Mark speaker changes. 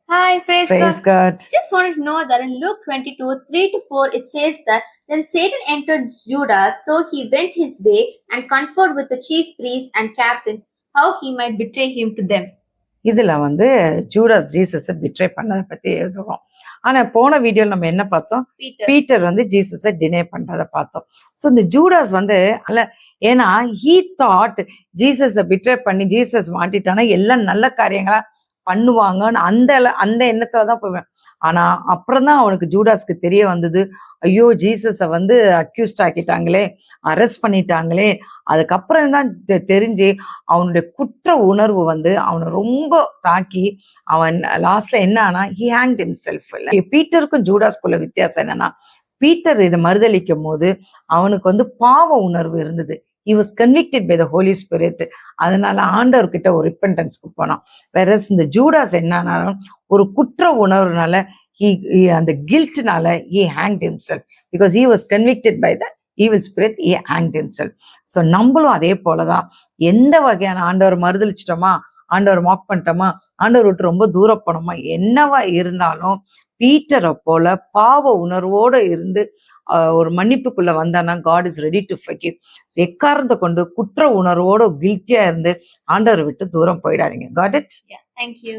Speaker 1: Hi,
Speaker 2: Praise God.
Speaker 1: Just wanted to know that in Luke 22:3-4, it says that then Satan entered Judas, so he went his way and conferred with the chief priests and captains how he might betray him to them.
Speaker 2: இதுல Judas ஜீசஸை betray பண்ணதை பத்தி எழுதுவோம். ஆனா போன வீடியோல நம்ம என்ன பார்த்தோம்? பீட்டர் ஜீசஸை டினே பண்றதை பார்த்தோம். ஸோ இந்த ஜூடாஸ் அல்ல, ஏன்னா ஹீ தாட் ஜீசஸை பிட்ரே பண்ணி ஜீசஸ் மாட்டிட்டானா எல்லாம் நல்ல காரியங்களா பண்ணுவாங்கன்னு அந்த எண்ணத்துலதான் போவேன். ஆனா அப்புறம் தான் அவனுக்கு ஜூடாஸ்க்கு தெரிய வந்தது, ஐயோ ஜீசஸை அக்யூஸ்ட் ஆக்கிட்டாங்களே, அரெஸ்ட் பண்ணிட்டாங்களே. அதுக்கப்புறம் தான் தெரிஞ்சு அவனுடைய குற்ற உணர்வு அவனை ரொம்ப தாக்கி அவன் லாஸ்ட்ல என்ன ஆனா ஹி ஹேங்ட் ஹிம்செல்ஃப். பீட்டருக்கும் ஜூடாஸ்குள்ள வித்தியாசம் என்னன்னா, பீட்டர் இதை மறுதளிக்கும் போது அவனுக்கு பாவ உணர்வு இருந்தது. he was convicted by the Holy Spirit. அதனால ஆண்டவர்கிட்ட ஒரு ரிப்பெண்டன்ஸ்க்கு போனான். வேற இந்த ஜூடாஸ் என்னன்னாலும் ஒரு குற்ற உணர்வுனால அந்த கில்ட்னால he hanged himself because he was convicted by the evil spirit. he hanged himself. So நம்மளும் அதே போலதான், எந்த வகையான ஆண்டவர் மறுதளிச்சிட்டோமா, ஆண்டவர் மாக் பண்ணிட்டோமா, ஆண்டவர் விட்டு ரொம்ப தூரம் போனோமா, என்னவா இருந்தாலும் பீட்டரை போல பாவ உணர்வோட இருந்து ஒரு மன்னிப்புக்குள்ள வந்தானா God is ready to forgive. எக்காரணத்தை கொண்டு குற்ற உணர்வோட கில்ட்டியா இருந்து ஆண்டவரை விட்டு தூரம் போயிடாதீங்க. Got it?
Speaker 1: Yeah, thank you.